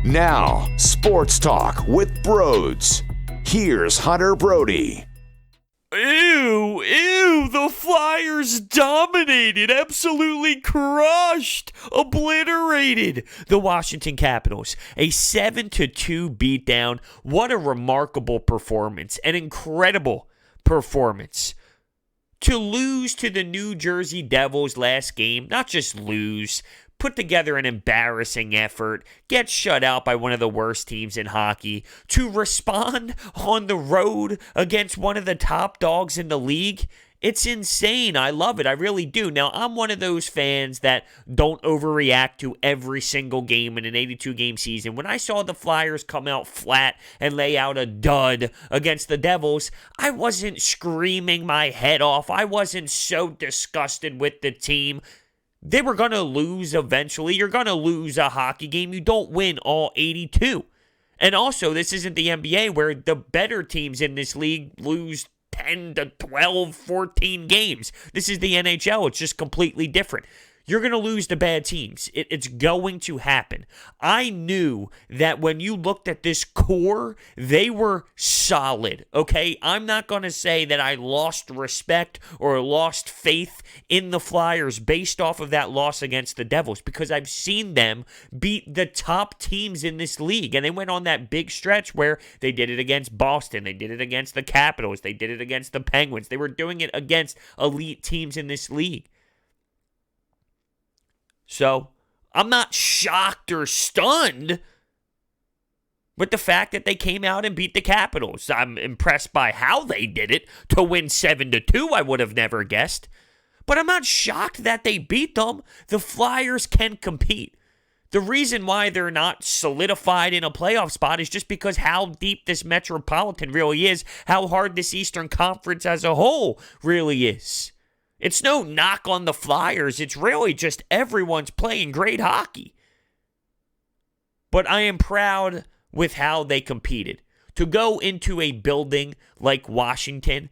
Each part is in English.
Now, Sports Talk with Broads. Here's Hunter Brody. Ew, the Flyers dominated, absolutely crushed, obliterated the Washington Capitals. A 7-2 beatdown. What a remarkable performance, an incredible performance. To lose to the New Jersey Devils last game, not just lose, put together an embarrassing effort, get shut out by one of the worst teams in hockey, to respond on the road against one of the top dogs in the league, it's insane. I love it. I really do. Now, I'm one of those fans that don't overreact to every single game in an 82-game season. When I saw the Flyers come out flat and lay out a dud against the Devils, I wasn't screaming my head off. I wasn't so disgusted with the team. They were going to lose eventually. You're going to lose a hockey game. You don't win all 82. And also, this isn't the NBA where the better teams in this league lose 10 to 12, 14 games. This is the NHL. It's just completely different. You're going to lose to bad teams. It's going to happen. I knew that when you looked at this core, they were solid, okay? I'm not going to say that I lost respect or lost faith in the Flyers based off of that loss against the Devils because I've seen them beat the top teams in this league, and they went on that big stretch where they did it against Boston, they did it against the Capitals, they did it against the Penguins. They were doing it against elite teams in this league. So, I'm not shocked or stunned with the fact that they came out and beat the Capitals. I'm impressed by how they did it. To win 7-2, I would have never guessed. But I'm not shocked that they beat them. The Flyers can compete. The reason why they're not solidified in a playoff spot is just because how deep this Metropolitan really is, how hard this Eastern Conference as a whole really is. It's no knock on the Flyers. It's really just everyone's playing great hockey. But I am proud with how they competed. To go into a building like Washington,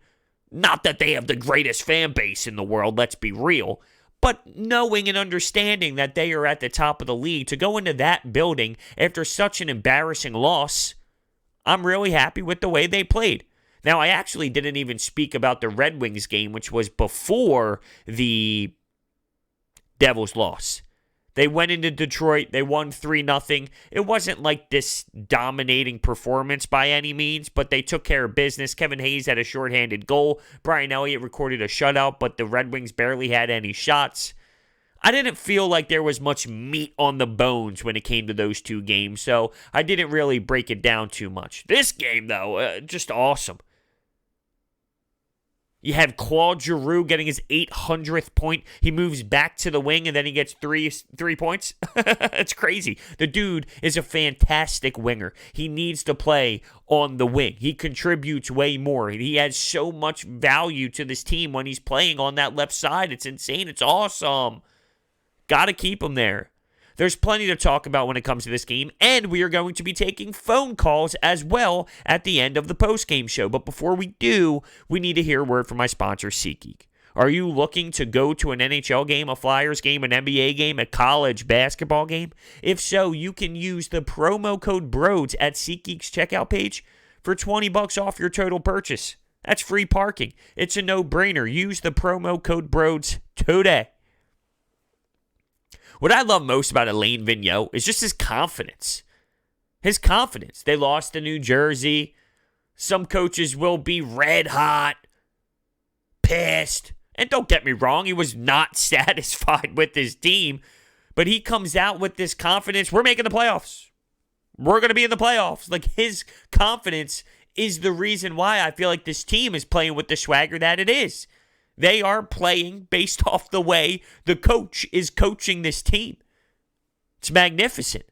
not that they have the greatest fan base in the world, let's be real, but knowing and understanding that they are at the top of the league, to go into that building after such an embarrassing loss, I'm really happy with the way they played. Now, I actually didn't even speak about the Red Wings game, which was before the Devils loss. They went into Detroit. They won 3-0. It wasn't like this dominating performance by any means, but they took care of business. Kevin Hayes had a shorthanded goal. Brian Elliott recorded a shutout, but the Red Wings barely had any shots. I didn't feel like there was much meat on the bones when it came to those two games, so I didn't really break it down too much. This game, though, just awesome. You have Claude Giroux getting his 800th point. He moves back to the wing, and then he gets three points. It's crazy. The dude is a fantastic winger. He needs to play on the wing. He contributes way more. He has so much value to this team when he's playing on that left side. It's insane. It's awesome. Got to keep him there. There's plenty to talk about when it comes to this game, and we are going to be taking phone calls as well at the end of the post-game show. But before we do, we need to hear a word from my sponsor, SeatGeek. Are you looking to go to an NHL game, a Flyers game, an NBA game, a college basketball game? If so, you can use the promo code BROADS at SeatGeek's checkout page for $20 off your total purchase. That's free parking. It's a no-brainer. Use the promo code BROADS today. What I love most about Alain Vigneault is just his confidence. His confidence. They lost to New Jersey. Some coaches will be red hot, pissed. And don't get me wrong, he was not satisfied with his team. But he comes out with this confidence. We're making the playoffs. We're going to be in the playoffs. Like, his confidence is the reason why I feel like this team is playing with the swagger that it is. They are playing based off the way the coach is coaching this team. It's magnificent.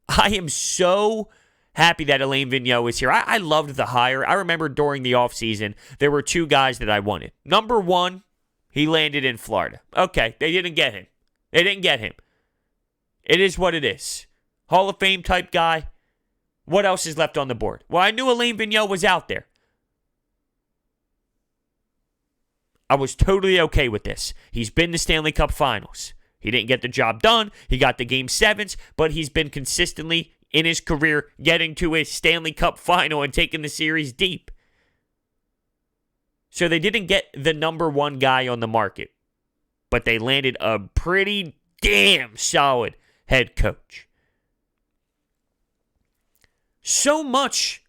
I am so happy that Alain Vigneault is here. I loved the hire. I remember during the offseason, there were two guys that I wanted. Number one, he landed in Florida. Okay, they didn't get him. It is what it is. Hall of Fame type guy. What else is left on the board? Well, I knew Alain Vigneault was out there. I was totally okay with this. He's been to Stanley Cup Finals. He didn't get the job done. He got the Game 7s, but he's been consistently in his career getting to a Stanley Cup final and taking the series deep. So they didn't get the number one guy on the market, but they landed a pretty damn solid head coach. So much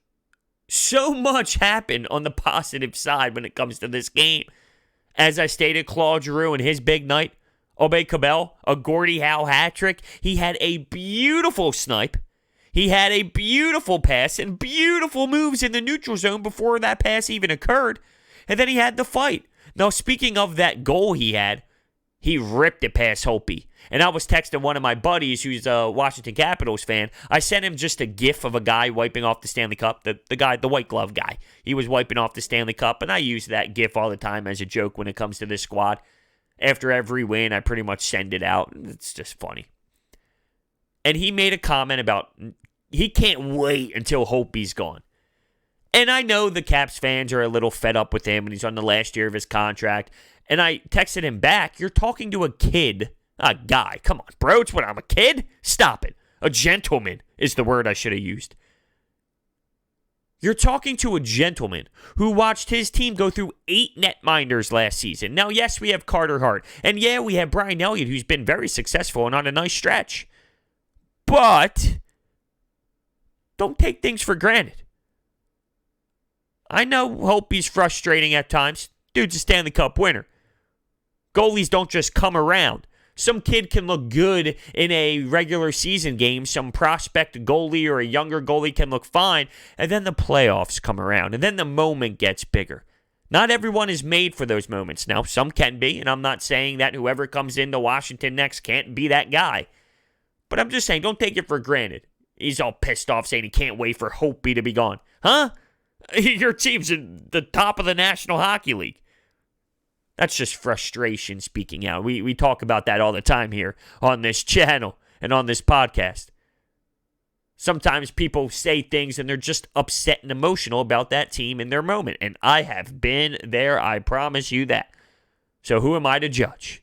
happened on the positive side when it comes to this game. As I stated, Claude Giroux and his big night, Aube-Kubel, a Gordie Howe hat trick. He had a beautiful snipe. He had a beautiful pass and beautiful moves in the neutral zone before that pass even occurred. And then he had the fight. Now, speaking of that goal he had, he ripped it past Holtby. And I was texting one of my buddies who's a Washington Capitals fan. I sent him just a gif of a guy wiping off the Stanley Cup, the white glove guy. He was wiping off the Stanley Cup, and I use that gif all the time as a joke when it comes to this squad. After every win, I pretty much send it out. It's just funny. And he made a comment about he can't wait until Holtby's gone. And I know the Caps fans are a little fed up with him, and he's on the last year of his contract. And I texted him back, you're talking to a kid, a guy. Come on, bro, it's when I'm a kid? Stop it. A gentleman is the word I should have used. You're talking to a gentleman who watched his team go through 8 netminders last season. Now, yes, we have Carter Hart. And yeah, we have Brian Elliott, who's been very successful and on a nice stretch. But don't take things for granted. I know Holtby's frustrating at times. Dude's a Stanley Cup winner. Goalies don't just come around. Some kid can look good in a regular season game. Some prospect goalie or a younger goalie can look fine. And then the playoffs come around. And then the moment gets bigger. Not everyone is made for those moments. Now, some can be. And I'm not saying that whoever comes into Washington next can't be that guy. But I'm just saying, don't take it for granted. He's all pissed off saying he can't wait for Holtby to be gone. Huh? Your team's in the top of the National Hockey League. That's just frustration speaking out. We talk about that all the time here on this channel and on this podcast. Sometimes people say things and they're just upset and emotional about that team in their moment. And I have been there, I promise you that. So who am I to judge?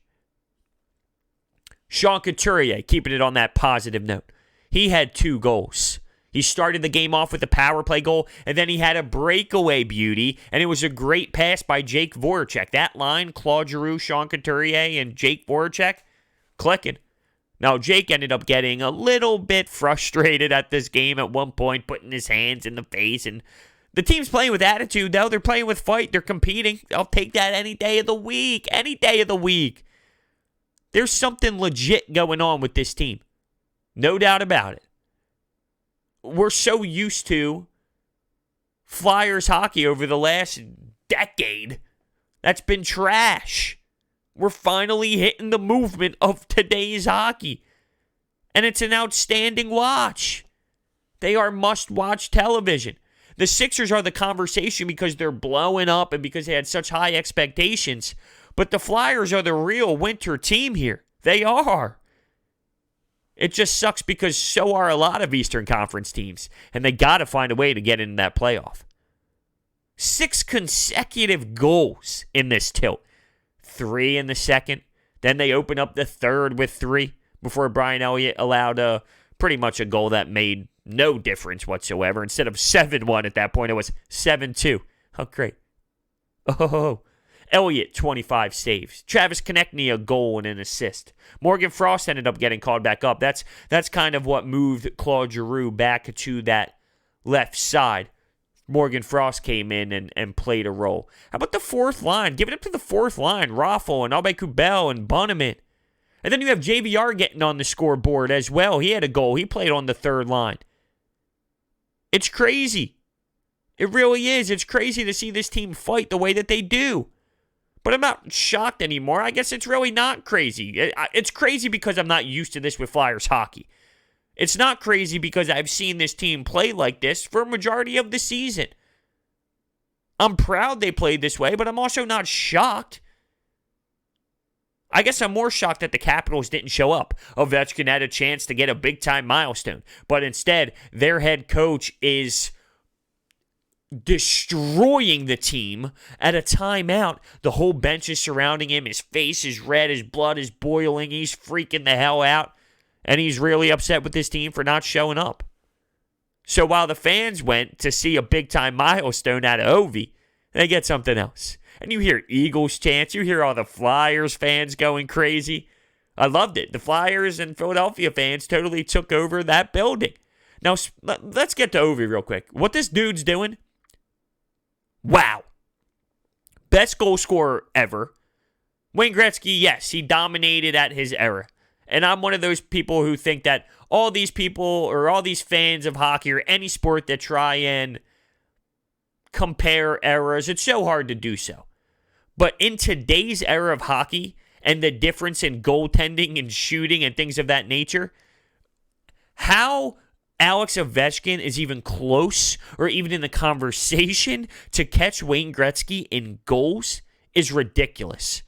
Sean Couturier, keeping it on that positive note. He had 2 goals. He started the game off with a power play goal, and then he had a breakaway beauty, and it was a great pass by Jakub Voracek. That line, Claude Giroux, Sean Couturier, and Jakub Voracek, clicking. Now, Jake ended up getting a little bit frustrated at this game at one point, putting his hands in the face, and the team's playing with attitude, though. They're playing with fight. They're competing. I'll take that any day of the week. Any day of the week. There's something legit going on with this team. No doubt about it. We're so used to Flyers hockey over the last decade. That's been trash. We're finally hitting the movement of today's hockey. And it's an outstanding watch. They are must-watch television. The Sixers are the conversation because they're blowing up and because they had such high expectations. But the Flyers are the real winter team here. They are. It just sucks because so are a lot of Eastern Conference teams, and they got to find a way to get into that playoff. 6 consecutive goals in this tilt. 3 in the second. Then they open up the third with 3 before Brian Elliott allowed pretty much a goal that made no difference whatsoever. Instead of 7-1 at that point, it was 7-2. Oh, great. Oh, Elliott, 25 saves. Travis Konecny, a goal and an assist. Morgan Frost ended up getting called back up. That's kind of what moved Claude Giroux back to that left side. Morgan Frost came in and played a role. How about the fourth line? Give it up to the fourth line. Raffle and Aube-Kubel and Bunneman. And then you have JVR getting on the scoreboard as well. He had a goal. He played on the third line. It's crazy. It really is. It's crazy to see this team fight the way that they do. But I'm not shocked anymore. I guess it's really not crazy. It's crazy because I'm not used to this with Flyers hockey. It's not crazy because I've seen this team play like this for a majority of the season. I'm proud they played this way, but I'm also not shocked. I guess I'm more shocked that the Capitals didn't show up. Ovechkin had a chance to get a big-time milestone, but instead, their head coach is destroying the team at a timeout. The whole bench is surrounding him. His face is red. His blood is boiling. He's freaking the hell out. And he's really upset with his team for not showing up. So while the fans went to see a big-time milestone out of Ovi, they get something else. And you hear Eagles chants. You hear all the Flyers fans going crazy. I loved it. The Flyers and Philadelphia fans totally took over that building. Now, let's get to Ovi real quick. What this dude's doing, wow. Best goal scorer ever. Wayne Gretzky, yes, he dominated at his era. And I'm one of those people who think that all these people or all these fans of hockey or any sport that try and compare eras, it's so hard to do so. But in today's era of hockey and the difference in goaltending and shooting and things of that nature, how Alex Ovechkin is even close or even in the conversation to catch Wayne Gretzky in goals is ridiculous.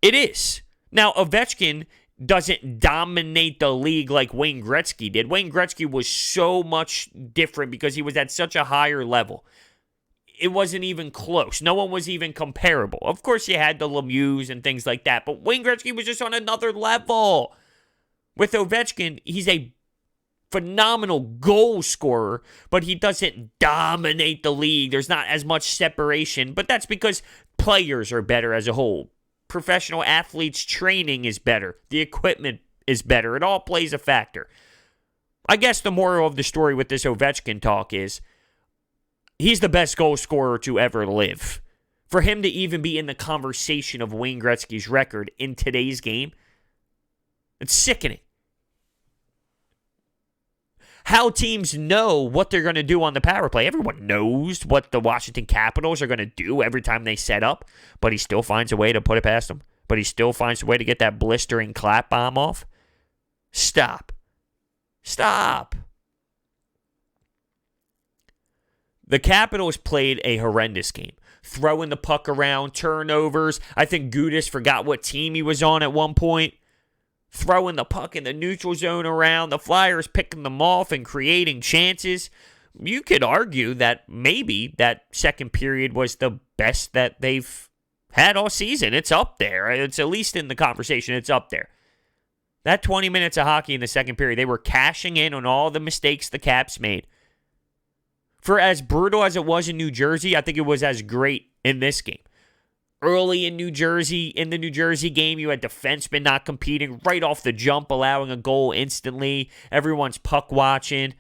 It is. Now, Ovechkin doesn't dominate the league like Wayne Gretzky did. Wayne Gretzky was so much different because he was at such a higher level. It wasn't even close. No one was even comparable. Of course, you had the Lemieux and things like that, but Wayne Gretzky was just on another level. With Ovechkin, he's a phenomenal goal scorer, but he doesn't dominate the league. There's not as much separation, but that's because players are better as a whole. Professional athletes' training is better. The equipment is better. It all plays a factor. I guess the moral of the story with this Ovechkin talk is he's the best goal scorer to ever live. For him to even be in the conversation of Wayne Gretzky's record in today's game, it's sickening. How teams know what they're going to do on the power play. Everyone knows what the Washington Capitals are going to do every time they set up, but he still finds a way to put it past them. But he still finds a way to get that blistering clap bomb off. Stop. Stop. The Capitals played a horrendous game. Throwing the puck around, turnovers. I think Gudis forgot what team he was on at one point. Throwing the puck in the neutral zone around, the Flyers picking them off and creating chances. You could argue that maybe that second period was the best that they've had all season. It's up there. It's at least in the conversation. It's up there. That 20 minutes of hockey in the second period, they were cashing in on all the mistakes the Caps made. For as brutal as it was in New Jersey, I think it was as great in this game. Early in the New Jersey game, you had defensemen not competing right off the jump, allowing a goal instantly. Everyone's puck watching.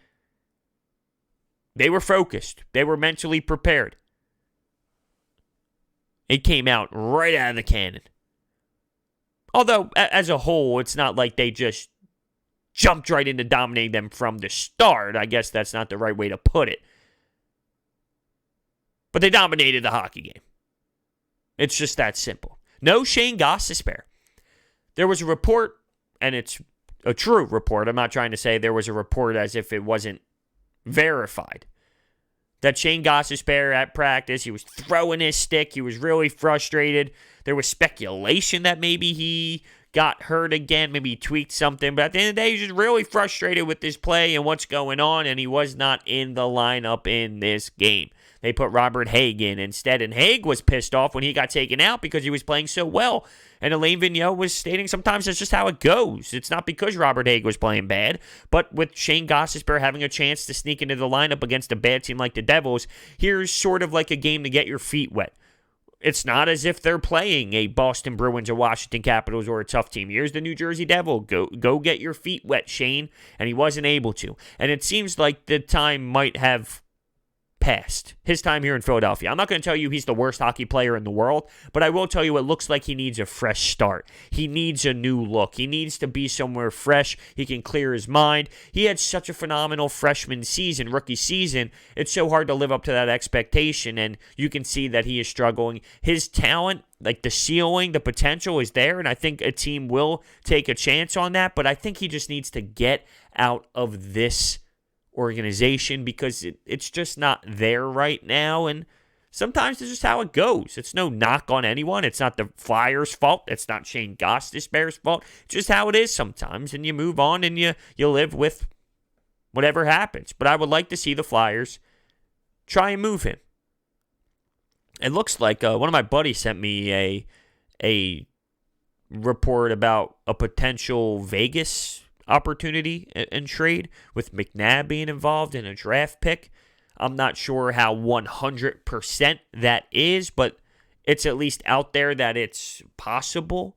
They were focused. They were mentally prepared. It came out right out of the cannon. Although, as a whole, it's not like they just jumped right into dominating them from the start. I guess that's not the right way to put it. But they dominated the hockey game. It's just that simple. No Shane Gostisbehere. There was a report, and it's a true report. I'm not trying to say there was a report as if it wasn't verified. That Shane Gostisbehere at practice, he was throwing his stick. He was really frustrated. There was speculation that maybe he got hurt again. Maybe he tweaked something. But at the end of the day, he was just really frustrated with this play and what's going on, and he was not in the lineup in this game. They put Robert Haig in instead, and Haig was pissed off when he got taken out because he was playing so well. And Alain Vigneault was stating sometimes that's just how it goes. It's not because Robert Haig was playing bad, but with Shane Gostisbehere having a chance to sneak into the lineup against a bad team like the Devils, here's sort of like a game to get your feet wet. It's not as if they're playing a Boston Bruins or Washington Capitals or a tough team. Here's the New Jersey Devil. Go get your feet wet, Shane. And he wasn't able to. And it seems like the time might have passed. His time here in Philadelphia. I'm not going to tell you he's the worst hockey player in the world, but I will tell you it looks like he needs a fresh start. He needs a new look. He needs to be somewhere fresh. He can clear his mind. He had such a phenomenal freshman season, rookie season. It's so hard to live up to that expectation, and you can see that he is struggling. His talent, like the ceiling, the potential is there, and I think a team will take a chance on that, but I think he just needs to get out of this organization because it's just not there right now, and sometimes it's just how it goes. It's no knock on anyone. It's not the Flyers' fault. It's not Shane Gostisbehere's fault. It's just how it is sometimes, and you move on and you live with whatever happens. But I would like to see the Flyers try and move him. It looks like one of my buddies sent me a report about a potential Vegas opportunity and trade, with McNabb being involved in a draft pick. I'm not sure how 100% that is, but it's at least out there that it's possible.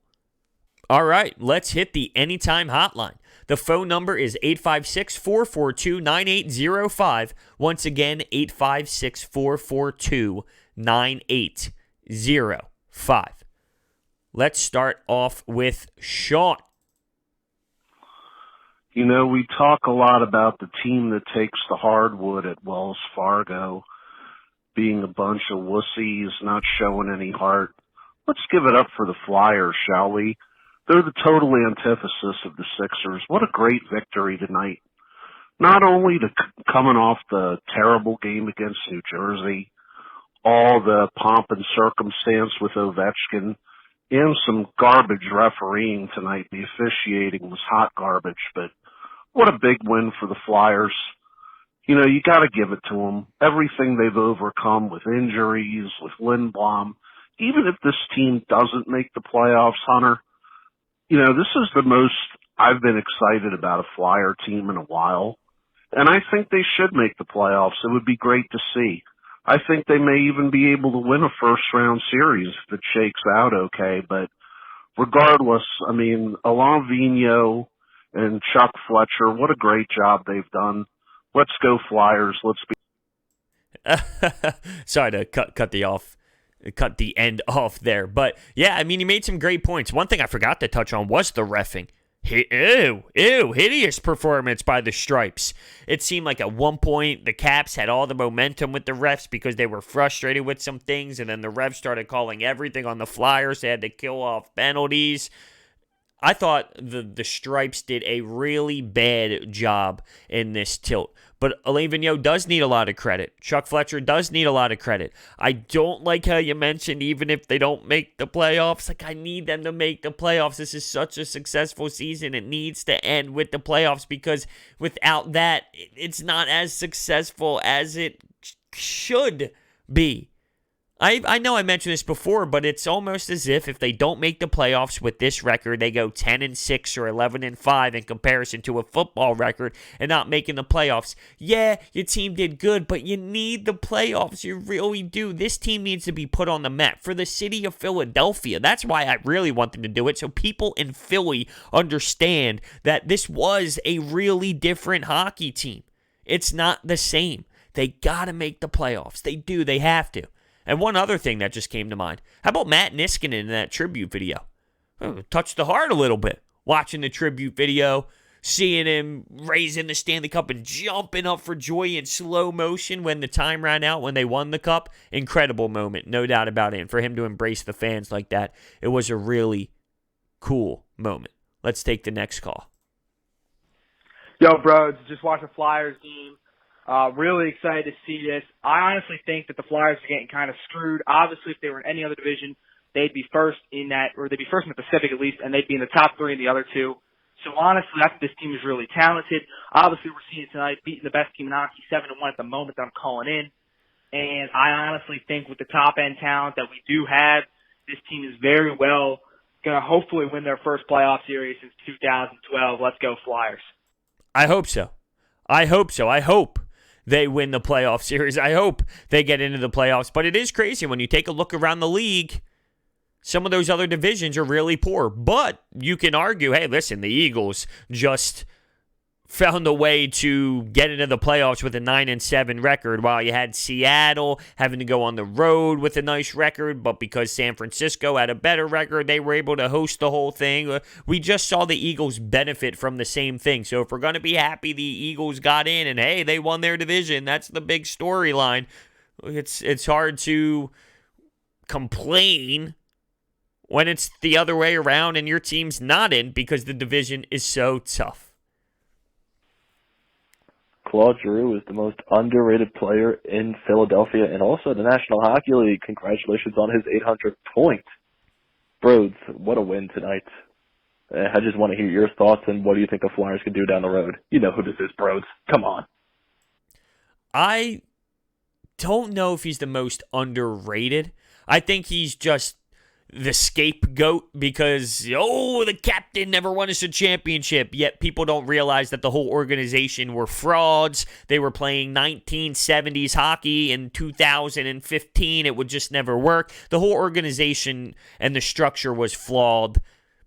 All right, let's hit the Anytime Hotline. The phone number is 856-442-9805. Once again, 856-442-9805. Let's start off with Sean. You know, we talk a lot about the team that takes the hardwood at Wells Fargo being a bunch of wussies, not showing any heart. Let's give it up for the Flyers, shall we? They're the total antithesis of the Sixers. What a great victory tonight. Not only coming off the terrible game against New Jersey, all the pomp and circumstance with Ovechkin, and some garbage refereeing tonight. The officiating was hot garbage, but what a big win for the Flyers. You know, you got to give it to them. Everything they've overcome with injuries, with Lindblom, even if this team doesn't make the playoffs, Hunter, you know, this is the most I've been excited about a Flyer team in a while. And I think they should make the playoffs. It would be great to see. I think they may even be able to win a first-round series if it shakes out okay. But regardless, I mean, Alain Vigneault and Chuck Fletcher, what a great job they've done. Let's go Flyers. Let's be. Sorry to cut the end off there. But, yeah, I mean, he made some great points. One thing I forgot to touch on was the reffing. Hideous performance by the Stripes. It seemed like at one point the Caps had all the momentum with the refs because they were frustrated with some things, and then the refs started calling everything on the Flyers. They had to kill off penalties. I thought the Stripes did a really bad job in this tilt. But Alain Vigneault does need a lot of credit. Chuck Fletcher does need a lot of credit. I don't like how you mentioned even if they don't make the playoffs. Like, I need them to make the playoffs. This is such a successful season. It needs to end with the playoffs because without that, it's not as successful as it should be. I know I mentioned this before, but it's almost as if they don't make the playoffs with this record, they go 10-6 or 11-5 in comparison to a football record and not making the playoffs. Yeah, your team did good, but you need the playoffs. You really do. This team needs to be put on the map for the city of Philadelphia. That's why I really want them to do it, so people in Philly understand that this was a really different hockey team. It's not the same. They got to make the playoffs. They do. They have to. And one other thing that just came to mind. How about Matt Niskanen in that tribute video? Touched the heart a little bit. Watching the tribute video, seeing him raising the Stanley Cup and jumping up for joy in slow motion when the time ran out, when they won the cup. Incredible moment, no doubt about it. And for him to embrace the fans like that, it was a really cool moment. Let's take the next call. Yo, bros, just watch the Flyers game. Really excited to see this. I honestly think that the Flyers are getting kind of screwed. Obviously, if they were in any other division, they'd be first in that, or they'd be first in the Pacific at least, and they'd be in the top three in the other two. So honestly, this team is really talented. Obviously, we're seeing it tonight, beating the best team in hockey 7-1 at the moment that I'm calling in. And I honestly think with the top end talent that we do have, this team is very well going to hopefully win their first playoff series since 2012. Let's go Flyers. I hope so. I hope they win the playoff series. I hope they get into the playoffs. But it is crazy when you take a look around the league. Some of those other divisions are really poor. But you can argue, hey, listen, the Eagles just found a way to get into the playoffs with a 9-7 record, while you had Seattle having to go on the road with a nice record, but because San Francisco had a better record, they were able to host the whole thing. We just saw the Eagles benefit from the same thing. So if we're going to be happy the Eagles got in and, hey, they won their division, that's the big storyline. It's hard to complain when it's the other way around and your team's not in because the division is so tough. Claude Giroux is the most underrated player in Philadelphia and also the National Hockey League. Congratulations on his 800th point. Broads, what a win tonight. I just want to hear your thoughts and what do you think the Flyers can do down the road? You know who this is, Broads. Come on. I don't know if he's the most underrated. I think he's just the scapegoat because, the captain never won us a championship. Yet people don't realize that the whole organization were frauds. They were playing 1970s hockey in 2015. It would just never work. The whole organization and the structure was flawed.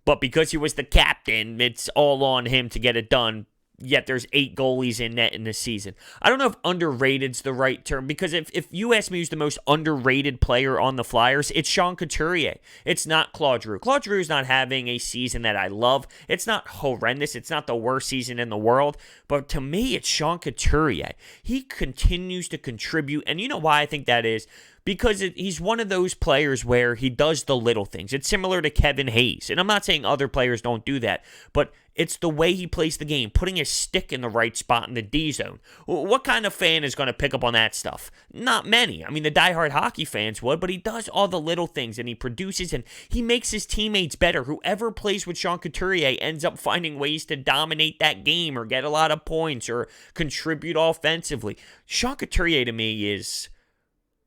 But because he was the captain, it's all on him to get it done. Yet there's 8 goalies in net in this season. I don't know if underrated's the right term, because if you ask me who's the most underrated player on the Flyers, it's Sean Couturier. It's not Claude Giroux. Claude Giroux's not having a season that I love. It's not horrendous. It's not the worst season in the world. But to me, it's Sean Couturier. He continues to contribute. And you know why I think that is? Because he's one of those players where he does the little things. It's similar to Kevin Hayes. And I'm not saying other players don't do that, but it's the way he plays the game, putting his stick in the right spot in the D zone. What kind of fan is going to pick up on that stuff? Not many. I mean, the diehard hockey fans would, but he does all the little things, and he produces, and he makes his teammates better. Whoever plays with Sean Couturier ends up finding ways to dominate that game or get a lot of points or contribute offensively. Sean Couturier, to me, is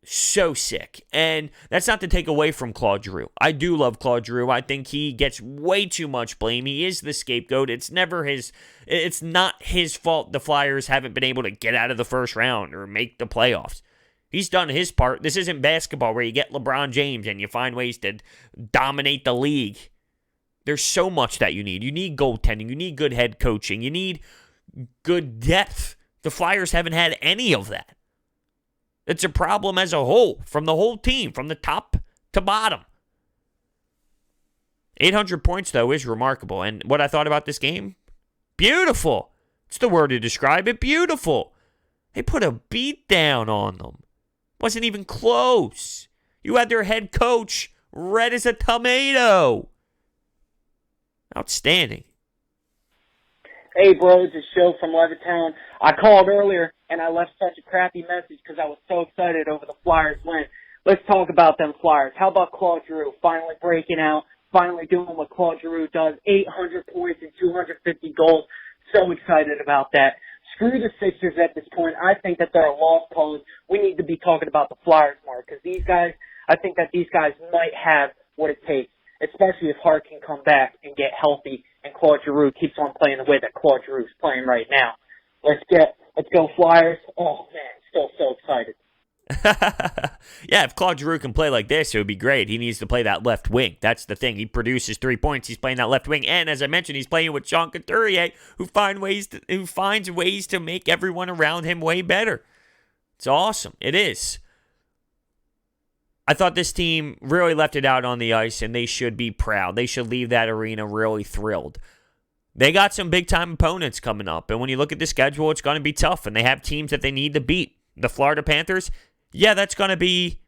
so sick. And that's not to take away from Claude Giroux. I do love Claude Giroux. I think he gets way too much blame. He is the scapegoat. It's not his fault the Flyers haven't been able to get out of the first round or make the playoffs. He's done his part. This isn't basketball where you get LeBron James and you find ways to dominate the league. There's so much that you need. You need goaltending. You need good head coaching. You need good depth. The Flyers haven't had any of that. It's a problem as a whole, from the whole team, from the top to bottom. 800 points, though, is remarkable. And what I thought about this game? Beautiful. It's the word to describe it. Beautiful. They put a beat down on them. Wasn't even close. You had their head coach red as a tomato. Outstanding. Hey, bros, it's Joe from Levittown. I called earlier, and I left such a crappy message because I was so excited over the Flyers win. Let's talk about them Flyers. How about Claude Giroux finally breaking out, finally doing what Claude Giroux does, 800 points and 250 goals. So excited about that. Screw the Sixers at this point. I think that they're a lost cause. We need to be talking about the Flyers more because I think that these guys might have what it takes, especially if Hart can come back and get healthy and Claude Giroux keeps on playing the way that Claude Giroux is playing right now. Let's go Flyers. Oh, man, still so excited. Yeah, if Claude Giroux can play like this, it would be great. He needs to play that left wing. That's the thing. He produces 3 points. He's playing that left wing. And as I mentioned, he's playing with Sean Couturier, who finds ways to make everyone around him way better. It's awesome. It is. I thought this team really left it out on the ice, and they should be proud. They should leave that arena really thrilled. They got some big-time opponents coming up, and when you look at the schedule, it's going to be tough, and they have teams that they need to beat. The Florida Panthers, yeah, it's going to be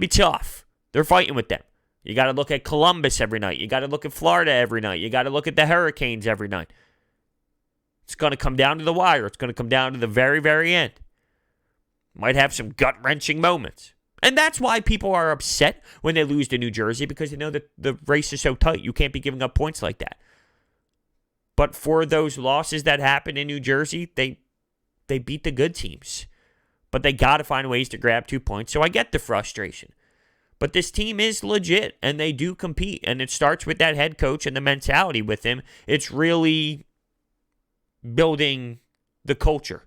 tough. They're fighting with them. You got to look at Columbus every night. You got to look at Florida every night. You got to look at the Hurricanes every night. It's going to come down to the wire. It's going to come down to the very, very end. Might have some gut-wrenching moments. And that's why people are upset when they lose to New Jersey, because they know that the race is so tight. You can't be giving up points like that. But for those losses that happened in New Jersey, they beat the good teams. But they got to find ways to grab 2 points. So I get the frustration. But this team is legit, and they do compete. And it starts with that head coach and the mentality with him. It's really building the culture.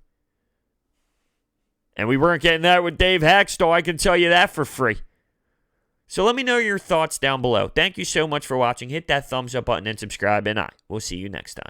And we weren't getting that with Dave Hackstall, I can tell you that for free. So let me know your thoughts down below. Thank you so much for watching. Hit that thumbs up button and subscribe, and I will see you next time.